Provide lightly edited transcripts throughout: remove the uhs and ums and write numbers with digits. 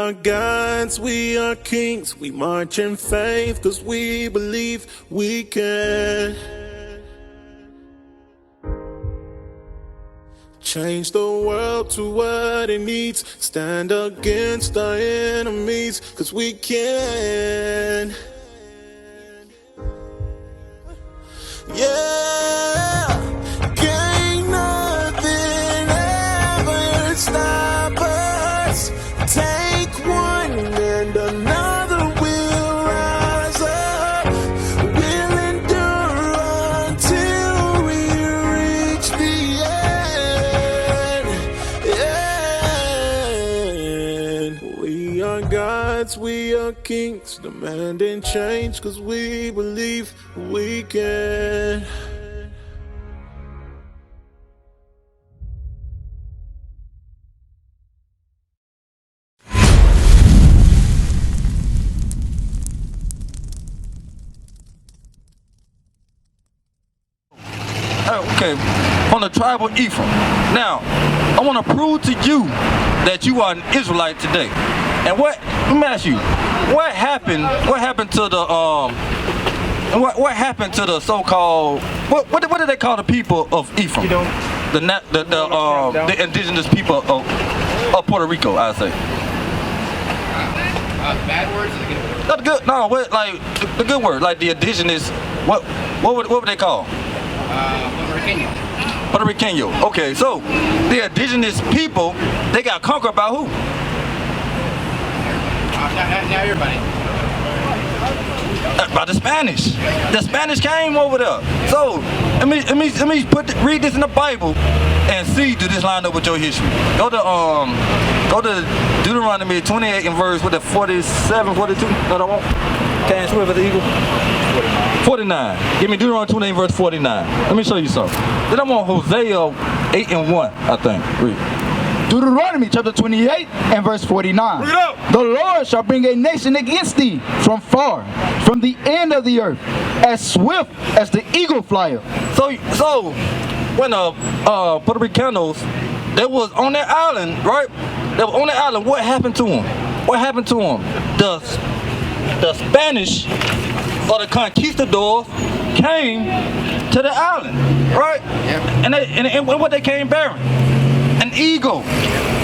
are gods, we are kings. We march in faith cause we believe we can change the world to what it needs. Stand against our enemies cause we can. Yeah, can't nothing ever stop us. Take one and another will rise up. We'll endure until we reach the end. We are gods, we are kings, demanding change cause we believe we can. Okay, on the tribe of Ephraim. Now, I want to prove to you that you are an Israelite today. And let me ask you, what happened to the what happened to the so-called what do they call the people of Ephraim? The indigenous people of Puerto Rico, I say. Bad words or the good words? Not the good. No, like the good word, like the indigenous. What would they call? Puerto Rican. Okay, so the indigenous people, they got conquered by who? Now everybody. By the Spanish. The Spanish came over there. So let me read this in the Bible and see, do this line up with your history. Go to Deuteronomy 28 and verse 47, 42. No, that won't. Can't swim with the eagle. 49. Give me Deuteronomy 28 verse 49. Let me show you something. Then I want Hosea 8 and 1, I think. Read. Deuteronomy chapter 28 and verse 49. The Lord shall bring a nation against thee from far, from the end of the earth, as swift as the eagle flieth. So when Puerto Ricanos, they was on that island, right? They were on the island. What happened to them? What happened to them? The Spanish or the conquistadors came to the island, right? Yeah. And what they came bearing? An eagle.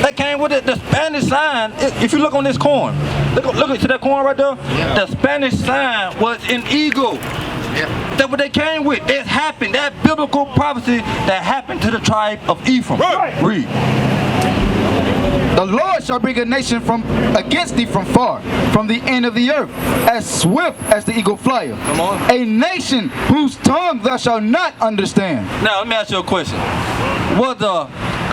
That came with it. The Spanish sign, if you look on this coin, look to that coin right there. Yeah. The Spanish sign was an eagle. Yeah. That's what they came with. It happened. That biblical prophecy that happened to the tribe of Ephraim. Right. Read. The Lord shall bring a nation against thee from far, from the end of the earth, as swift as the eagle flieth. Come on. A nation whose tongue thou shalt not understand. Now let me ask you a question. Was the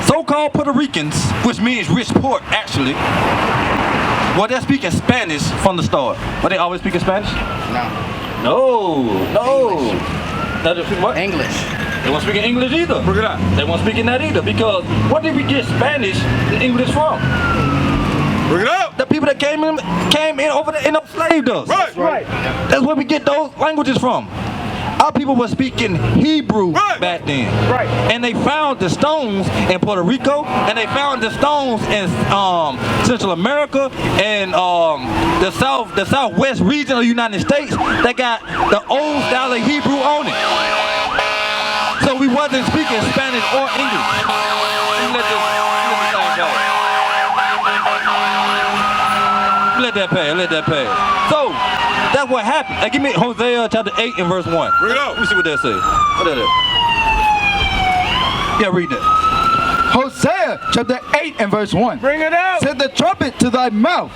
so-called Puerto Ricans, which means rich port, actually, were they speaking Spanish from the start? Were they always speaking Spanish? No. What? English. They weren't speaking English either. Bring it out. They weren't speaking that either, because where did we get Spanish and English from? Bring it out. The people that came in over there and enslaved us. Right. That's where we get those languages from. Our people were speaking Hebrew back then. Right. And they found the stones in Puerto Rico, and they found the stones in Central America and the southwest region of the United States that got the old style of Hebrew on it. So we wasn't speaking Spanish or English. Let that pass. So that's what happened. Give me Hosea chapter 8 and verse 1. Read it out. Let me see what that says. What that is? Yeah, read that. Hosea chapter 8 and verse 1. Bring it out. Set the trumpet to thy mouth.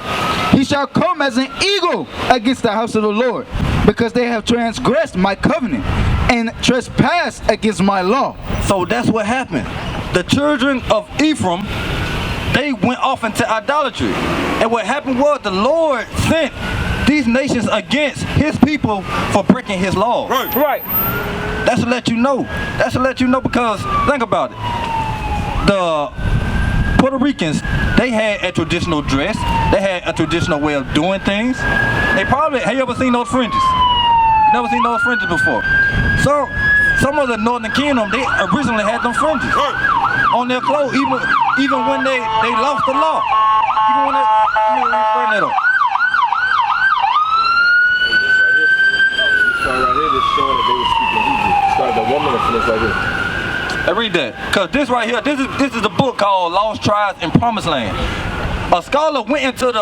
He shall come as an eagle against the house of the Lord, because they have transgressed my covenant and trespassed against my law. So that's what happened. The children of Ephraim, they went off into idolatry. And what happened was the Lord sent these nations against his people for breaking his laws. Right. That's to let you know. Because think about it. The Puerto Ricans, they had a traditional dress. They had a traditional way of doing things. They probably, have you ever seen those fringes? Never seen those fringes before. So some of the Northern Kingdom, they originally had them fringes on their clothes, even when they lost the law. Even when Bring that up. I read that, cause this right here, this is the book called Lost Tribes in Promised Land. A scholar went into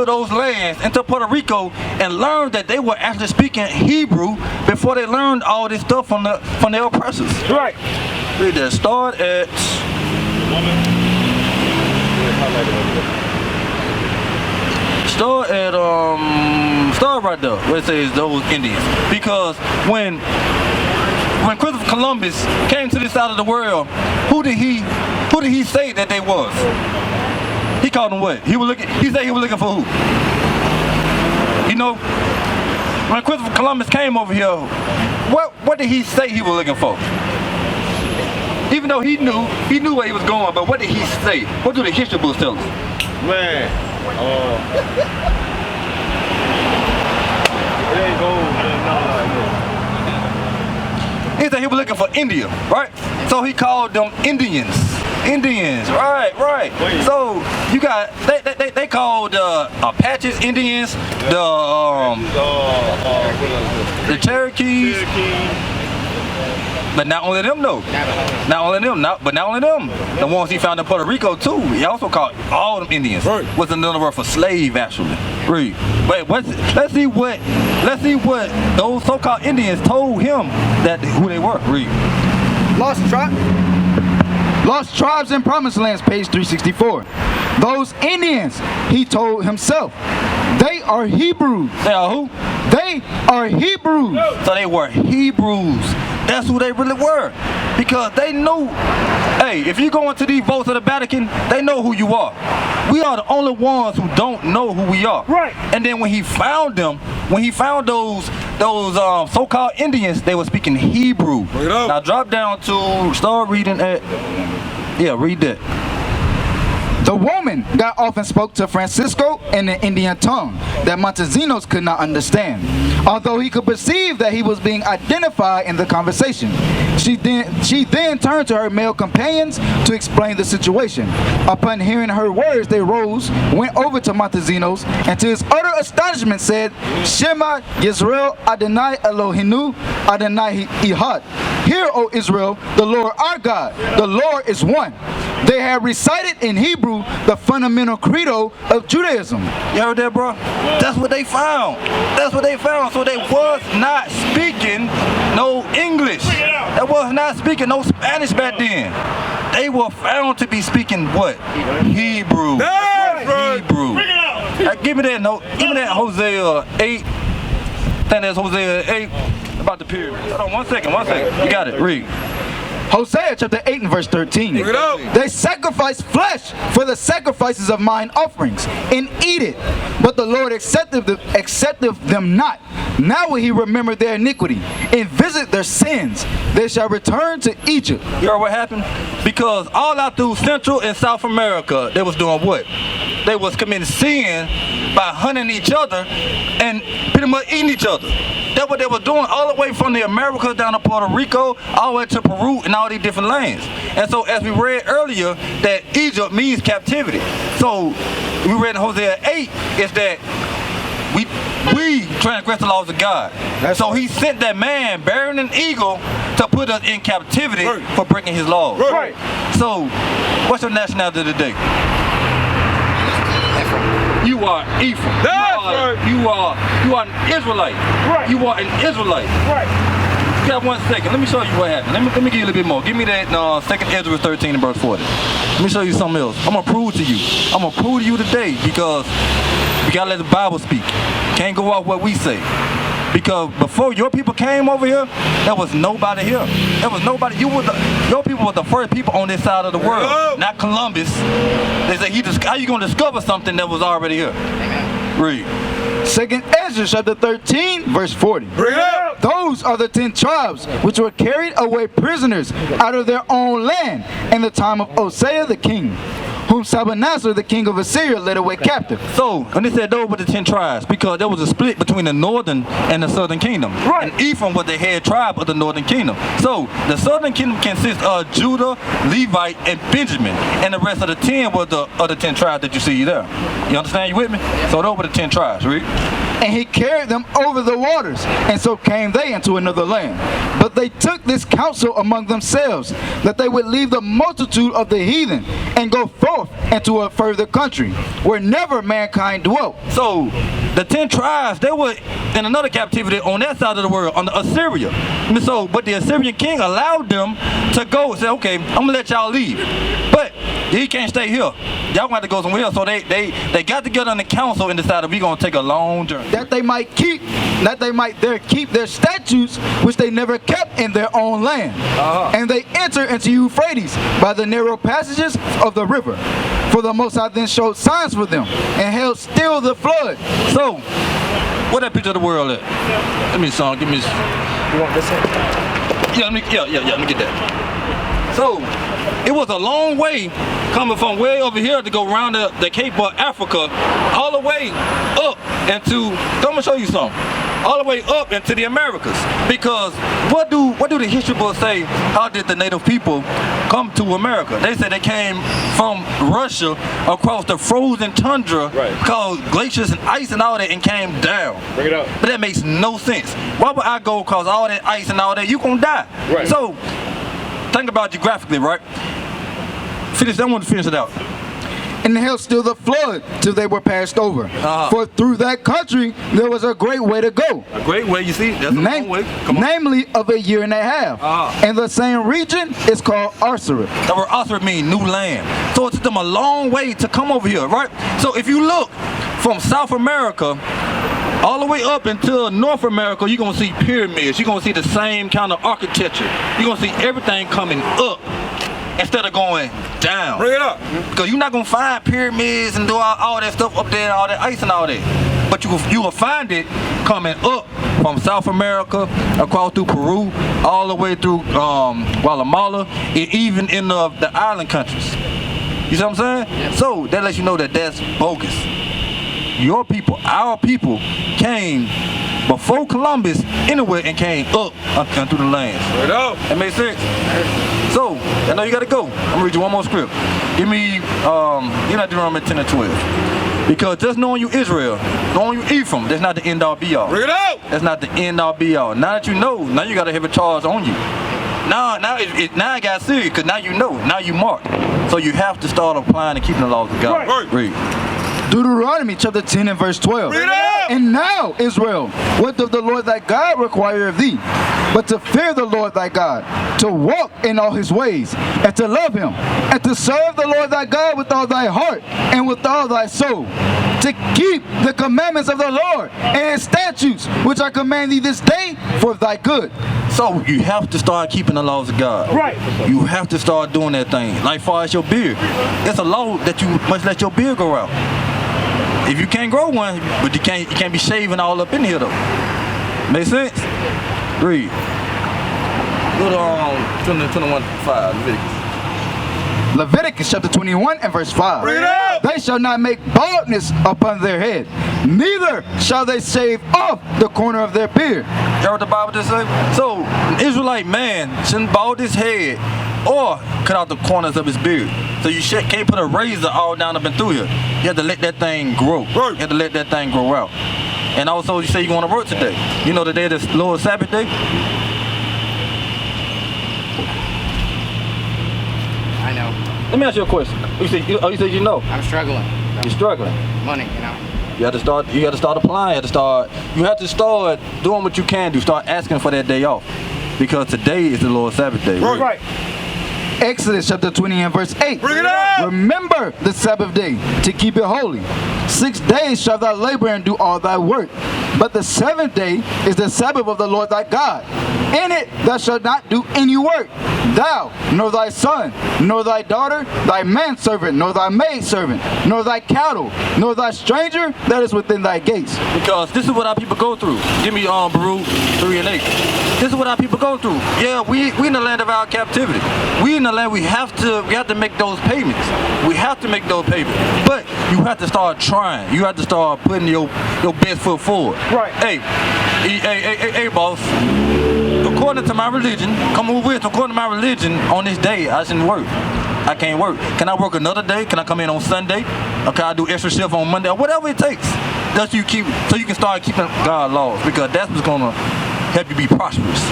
those lands, into Puerto Rico, and learned that they were actually speaking Hebrew before they learned all this stuff from their oppressors. Right. Read that. Start at. Start right there where it says those Indians, because when Christopher Columbus came to this side of the world, who did he say that they was? He called them what? He said he was looking for who? You know, when Christopher Columbus came over here, what did he say he was looking for? Even though he knew where he was going, but what did he say? What do the history books tell us? Man, it ain't gold, He said he was looking for India, right? So he called them Indians. Indians, right. So you got they called Apaches Indians, the Cherokees. But not only them though. Not only them. The ones he found in Puerto Rico too. He also called all them Indians. Right. Was another word for slave actually. Read. But let's see what those so-called Indians told him that who they were. Read. Lost Tribes in Promised Lands, page 364. Those Indians, he told himself, they are Hebrews. They are who? They are Hebrews. So they were Hebrews. That's who they really were. Because they knew, hey, if you go into these votes of the Vatican, they know who you are. We are the only ones who don't know who we are. Right. And then when he found them, those so-called Indians, they were speaking Hebrew. Now drop down to, start reading at, read that. The woman got off and spoke to Francisco in the Indian tongue that Montesinos could not understand, although he could perceive that he was being identified in the conversation. She then turned to her male companions to explain the situation. Upon hearing her words, they rose, went over to Montesinos, and to his utter astonishment said, Shema Yisrael Adonai Eloheinu Adonai Echad. Hear, O Israel, the Lord our God, the Lord is one. They had recited in Hebrew the fundamental credo of Judaism. You heard that, bro? That's what they found. So they was not speaking no English. They was not speaking no Spanish back then. They were found to be speaking what? Hebrew. That's right. Hebrew. Give me that note. Give me that Hosea 8. I think that's Hosea 8 about the period. Hold on, one second. You got it. Read. Hosea chapter 8 and verse 13. They sacrifice flesh for the sacrifices of mine offerings and eat it, but the Lord accepteth them not. Now will he remember their iniquity and visit their sins. They shall return to Egypt. You heard what happened? Because all out through Central and South America, they was doing what? They was committing sin by hunting each other and pretty much eating each other. That's what they were doing all the way from the Americas down to Puerto Rico, all the way to Peru and all these different lands. And so as we read earlier, that Egypt means captivity. So we read in Hosea 8 is that we transgress the laws of God. So he sent that man bearing an eagle to put us in captivity for breaking his laws. Right. So what's your nationality today? You are Ephraim. You are an Israelite. Right. You are an Israelite. Right. You got 1 second. Let me show you what happened. Let me give you a little bit more. Give me that 2nd Ezra 13 and verse 40. Let me show you something else. I'm gonna prove to you. I'm gonna prove to you today because we gotta let the Bible speak. Can't go off what we say. Because before your people came over here, there was nobody here. There was nobody. Your people were the first people on this side of the world, not Columbus. They say how you gonna discover something that was already here? Read. 2nd Ezra chapter 13 verse 40. Those are the 10 tribes which were carried away prisoners out of their own land in the time of Hosea the king, whom Salmanasar, the king of Assyria, led away captive. So, when they said those were the 10 tribes, because there was a split between the northern and the southern kingdom. Right. And Ephraim was the head tribe of the northern kingdom. So, the southern kingdom consists of Judah, Levite, and Benjamin. And the rest of the 10 were the other 10 tribes that you see there. You understand? You with me? So, those were the 10 tribes, right? And he carried them over the waters, and so came they into another land. But they took this counsel among themselves, that they would leave the multitude of the heathen, and go forth into a further country, where never mankind dwelt. So, the 10 tribes, they were in another captivity on that side of the world, on the Assyria. And so, but the Assyrian king allowed them to go and say, okay, I'm going to let y'all leave. But he can't stay here. Y'all gonna have to go somewhere else. So they got together in the council and decided we're gonna take a long journey. That they might keep their statutes, which they never kept in their own land. And they enter into Euphrates by the narrow passages of the river. For the Most High then showed signs for them, and held still the flood. So, what that picture of the world at? Let me song. Give me. You want this? Yeah, let me get that. So, it was a long way coming from way over here to go around the Cape of Africa, all the way up into, I'm gonna show you something, all the way up into the Americas. Because what do the history books say? How did the native people come to America? They said they came from Russia across the frozen tundra, called glaciers and ice and all that, and came down. Bring it up. But that makes no sense. Why would I go across all that ice and all that? You gonna die. Right. So think about geographically, right? I want to finish it out. And held still the flood till they were passed over. For through that country there was a great way to go. A great way, you see? That's a long way. Come on. Namely of a year and a half. And the same region is called Arsarit. The word Arsarit means new land. So it took them a long way to come over here, right? So if you look from South America all the way up until North America, you're going to see pyramids. You're going to see the same kind of architecture. You're going to see everything coming up instead of going down. Bring it up. Because you're not going to find pyramids and do all that stuff up there, all that ice and all that. But you will find it coming up from South America, across through Peru, all the way through Guatemala, and even in the island countries. You see what I'm saying? Yeah. So that lets you know that that's bogus. Your people, our people, came before Columbus anyway and came up and through the lands. Bring it up. That makes sense? So, I know you gotta go. I'm gonna read you one more script. Give me, you're not doing 10 and 12. Because just knowing you Israel, knowing you Ephraim, that's not the end all be all. Bring it out. That's not the end all be all. Now that you know, now you got a heavy charge on you. Now it got serious because now you know, now you marked. So you have to start applying and keeping the laws of God. Right. Read. Deuteronomy chapter 10 and verse 12. Read it out. And now, Israel, what doth the Lord thy God require of thee? But to fear the Lord thy God, to walk in all his ways, and to love him, and to serve the Lord thy God with all thy heart and with all thy soul, to keep the commandments of the Lord and his statutes, which I command thee this day for thy good. So you have to start keeping the laws of God. Right. You have to start doing that thing. Like far as your beard. It's a law that you must let your beard grow out. If you can't grow one, but you can't be shaving all up in here though. Make sense? Read. Go to 21:5, Leviticus. Leviticus chapter 21 and verse 5. Bring it up. They shall not make baldness upon their head, neither shall they shave off the corner of their beard. You heard what the Bible just say? So, an Israelite man shouldn't bald his head or cut out the corners of his beard. So you can't put a razor all down up and through here. You have to let that thing grow. Right. You have to let that thing grow out. And also, you say you're going to work today. You know the day is the Lord's Sabbath day? I know. Let me ask you a question. You said you know. I'm struggling. You're struggling. Money, you know. You have to start applying. You have to start doing what you can do. Start asking for that day off. Because today is the Lord's Sabbath day. Right. Exodus chapter 20 and verse 8. Bring it up. Remember the Sabbath day to keep it holy. 6 days shalt thou labor and do all thy work. But the 7th day is the Sabbath of the Lord thy God. In it thou shalt not do any work, thou, nor thy son, nor thy daughter, thy manservant, nor thy maidservant, nor thy cattle, nor thy stranger that is within thy gates. Because this is what our people go through. Give me Baruch 3 and 8. This is what our people go through. Yeah, we in the land of our captivity. We in the land, we have to make those payments. We have to make those payments. But you have to start trying. You have to start putting your best foot forward. Right. Hey, boss. According to my religion, come on with. According to my religion, on this day I shouldn't work. I can't work. Can I work another day? Can I come in on Sunday? Or can I do extra shift on Monday? Or whatever it takes. So you can start keeping God's laws, because that's what's gonna help you be prosperous.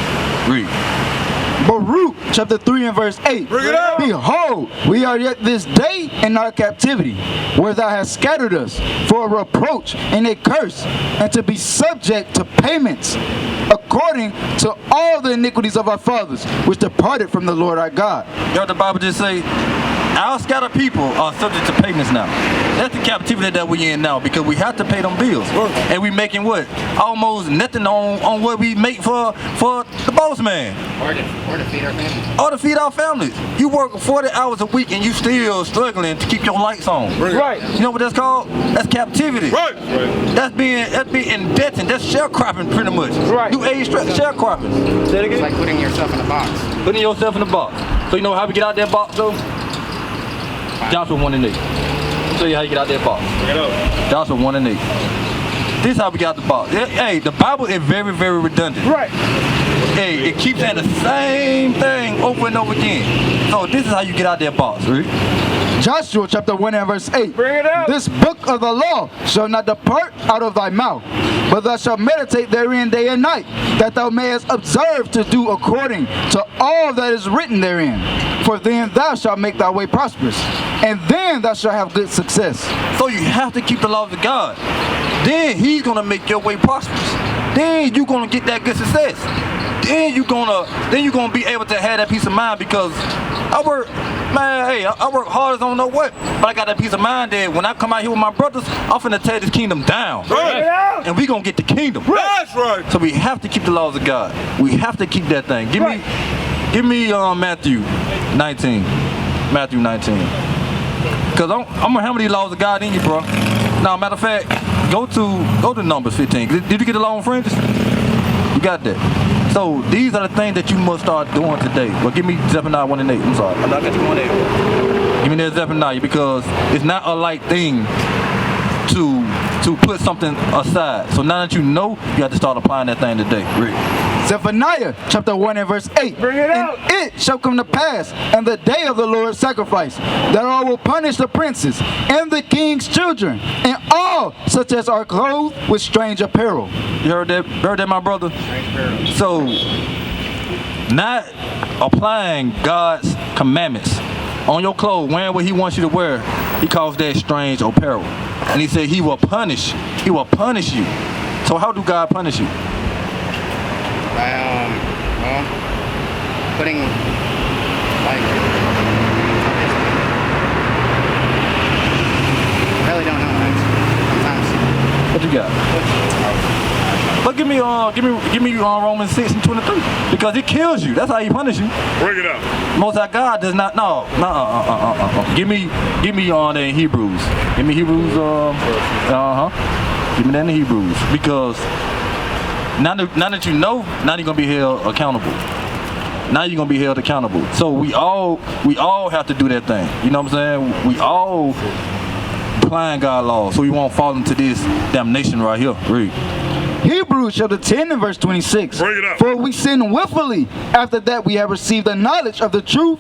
Read. Baruch chapter 3 and verse 8. Bring it up. Behold, we are yet this day in our captivity, where thou hast scattered us for a reproach and a curse, and to be subject to payments, according to all the iniquities of our fathers, which departed from the Lord our God. You know what the Bible just say? Our scattered people are subject to payments now. That's the captivity that we're in now, because we have to pay them bills. And we making what? Almost nothing on what we make for the boss man. Or to feed our families. Or to feed our families. You work 40 hours a week and you still struggling to keep your lights on. Right. You know what that's called? That's captivity. Right. That's being indebted. That's sharecropping pretty much. Right. New age sharecropping. Say it again? It's like putting yourself in a box. Putting yourself in the box. So you know how we get out that box though? Joshua 1 and 8. I'll show you how you get out that box. Joshua 1 and 8. This is how we got the box. Hey, the Bible is very, very redundant. Right. Hey, it keeps saying the same thing over and over again. So this is how you get out that box, right? Joshua chapter 1 and verse 8. Bring it out. This book of the law shall not depart out of thy mouth, but thou shalt meditate therein day and night, that thou mayest observe to do according to all that is written therein. For then thou shalt make thy way prosperous, and then thou shalt have good success. So you have to keep the laws of God. Then he's gonna make your way prosperous. Then you're gonna get that good success. Then you're gonna be able to have that peace of mind, because I work hard as I don't know what, but I got that peace of mind that when I come out here with my brothers, I'm finna tear this kingdom down. Right. And we gonna get the kingdom. That's right. So we have to keep the laws of God. We have to keep that thing. Give me Matthew 19. Matthew 19. Cause I'm gonna hammer these laws of God in you, bro. Now, matter of fact, go to Numbers 15. Did you get the law on fringes? You got that. So these are the things that you must start doing today. Well, give me Zephaniah 1 and 8. I'm sorry. I got you 1 and 8. Give me that Zephaniah, because it's not a light thing to put something aside. So now that you know, you have to start applying that thing today. Read. Zephaniah chapter 1 and verse 8. Bring it out. And it shall come to pass in the day of the Lord's sacrifice, that I will punish the princes and the king's children, and all such as are clothed with strange apparel. You heard that, my brother? So, not applying God's commandments on your clothes, wearing what he wants you to wear, he calls that strange apparel. And he said he will punish you. So how do God punish you? By, putting, like, I really don't know, sometimes. What you got? But give me Romans 6 and 23, because it kills you. That's how he punish you. Bring it out. Most High God does not. No. Give me on in Hebrews. Give me Hebrews. Give me that in Hebrews, because now that you know, now you're gonna be held accountable. Now you're gonna be held accountable. So we all have to do that thing. You know what I'm saying? We all applying God's law, so we won't fall into this damnation right here. Read. Hebrews chapter 10 and verse 26. Bring it up. For we sin willfully, after that we have received the knowledge of the truth,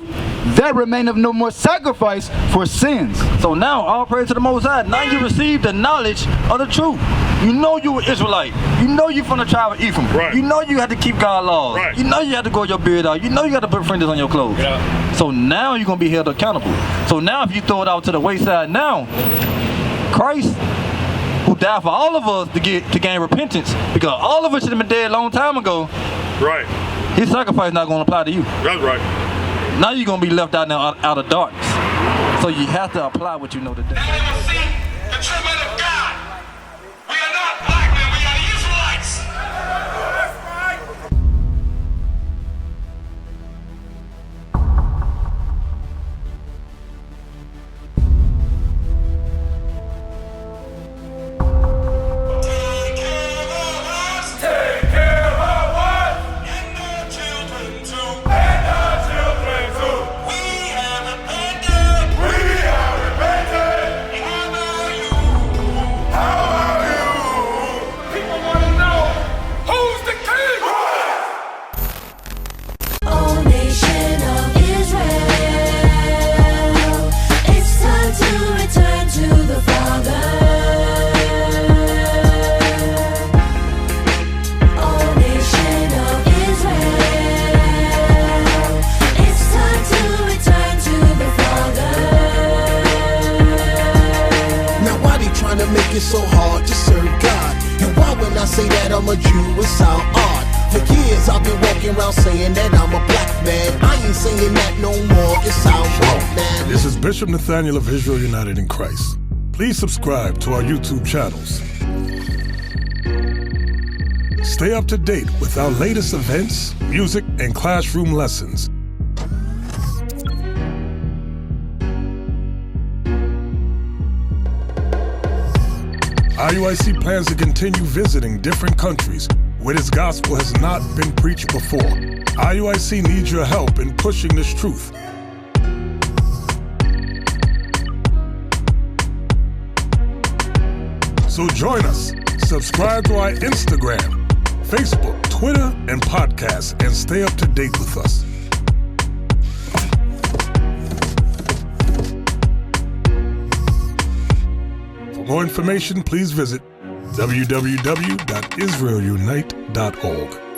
there remaineth no more sacrifice for sins. So now, all praise to the Most High. Now you receive the knowledge of the truth. You know you an Israelite. You know you from the tribe of Ephraim. Right. You know you have to keep God's laws. Right. You know you have to grow your beard out. You know you have to put fringes on your clothes. Yeah. So now you're going to be held accountable. So now if you throw it out to the wayside now, Christ, who died for all of us to gain repentance, because all of us should have been dead a long time ago. Right. His sacrifice not going to apply to you. That's right. Now you're going to be left out now out of darkness. So you have to apply what you know today. Now you will see the treatment of God. We are not black men, we are the Israelites. That's right. I'm a Jew, it sound odd. For years I've been walking around saying that I'm a black man. I ain't saying that no more, it sound wrong, man. This is Bishop Nathaniel of Israel United in Christ. Please subscribe to our YouTube channels. Stay up to date with our latest events, music, and classroom lessons. I.U.I.C plans to continue visiting different countries where this gospel has not been preached before. I.U.I.C needs your help in pushing this truth. So join us. Subscribe to our Instagram, Facebook, Twitter, and podcasts, and stay up to date with us. For more information, please visit www.israelunite.org.